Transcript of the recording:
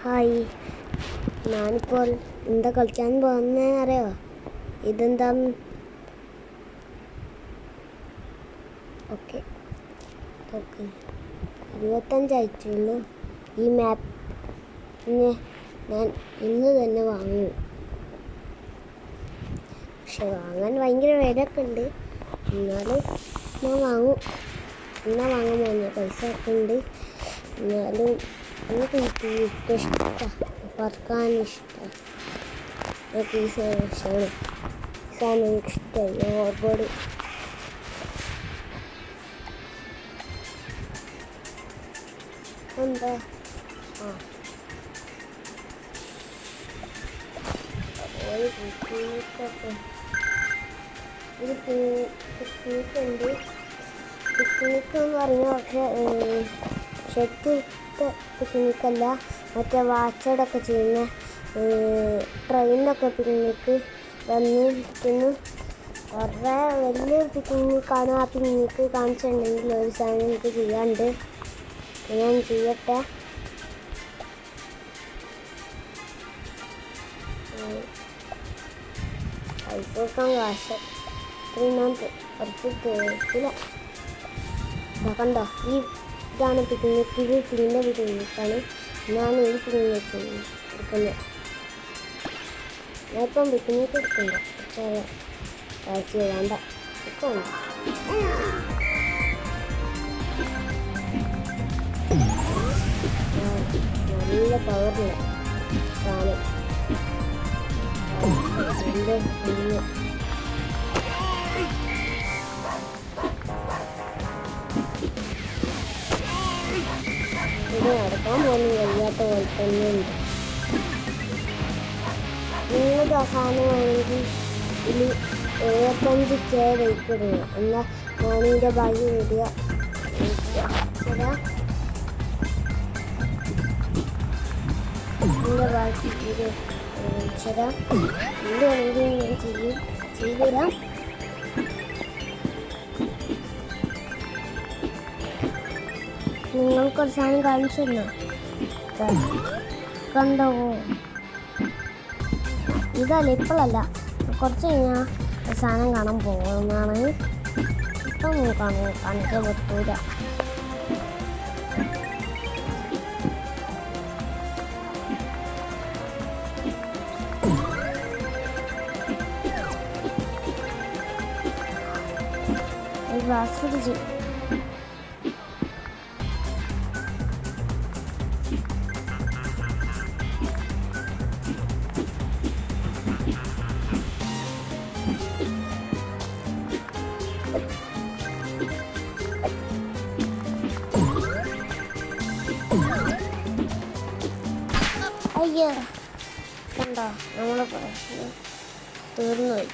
Hi, ഞാനിപ്പോൾ എന്താ കളിക്കാൻ പോകുന്നതെന്ന് അറിയോ? ഇതെന്താന്ന് ഓക്കെ 25 ആയിട്ടുള്ളൂ. ഈ മാപ്പിനെ ഞാൻ ഇന്ന് തന്നെ വാങ്ങും. പക്ഷെ വാങ്ങാൻ ഭയങ്കര വിലയൊക്കെ ഉണ്ട്. എന്നാലും ഞാൻ വാങ്ങും. എന്നാ വാങ്ങാൻ പോകുന്ന പൈസ ഒക്കെ ഉണ്ട്. എന്നാലും എനിക്ക് ഇഷ്ടമാണ്, പറക്കാൻ ഇഷ്ടമാണ്. എനിക്ക് ഈ സാധനം എനിക്ക് ഇഷ്ടമായി. ഓർബോർഡ് എന്താ ഒരു പിക്നിക്കൊക്കെ ഇത് പിക്നിക്കുണ്ട്. പിക്നിക്ക് എന്ന് പറഞ്ഞാൽ പക്ഷേ ശരിക്കും പിക്നിക്കല്ല, മറ്റേ വാച്ചടൊക്കെ ചെയ്യുന്ന ട്രെയിനിലൊക്കെ പിക്നിക്ക് വന്ന് പിന്നെ കുറേ വലിയ പിക്നിക്കാണ്. ആ പിക്നിക്ക് കാണിച്ചിട്ടുണ്ടെങ്കിൽ ഒരു സാധനം എനിക്ക് ചെയ്യാണ്ട്, ഞാൻ ചെയ്യട്ടെ. പൈസ കൊടുക്കാൻ കാശ് ഞാൻ കുറച്ച് തേക്കില്ല. കണ്ടോ, ഇതാണ് പിക്നിക്ക്. ഇത് പിന്നെ പിക്നിക്കാണ്. ഞാൻ ഈ പിക്നിക്ക് എടുക്കുന്നത്. ഞാൻ ഇപ്പം പിക്നിക്ക് എടുക്കണ്ട, പക്ഷേ കാഴ്ച വേണ്ട ഒക്കെ വേണ്ട. നല്ല പവറില്ല സാധനം. ഇത് നടക്കാൻ പോലും കഴിയാത്ത പോലെ തന്നെയുണ്ട്. നിങ്ങൾക്ക് ആ സാധനമാണെങ്കിൽ ഇതിൽ 75K വയ്ക്കിടുക. എന്നാൽ ഞാനിൻ്റെ ബാക്കി വരിക ചില ഇതിൻ്റെ ബാക്കി ചില എന്തുവാണെങ്കിലും ഞാൻ ചെയ്തുതരാം. നിങ്ങൾക്കൊരു സാധനം കാണിച്ചു തന്നോ? കണ്ടോ, ഇതല്ല, ഇപ്പോഴല്ല, കുറച്ച് കഴിഞ്ഞാൽ സാധനം കാണാൻ പോകുന്നതാണ്. ഇപ്പം കാണിക്കാൻ പറ്റൂല. ഗ്ലാസ് പിടിച്ച് അയ്യോ, കണ്ടോ, നമ്മളെ തീർന്നു പോയി.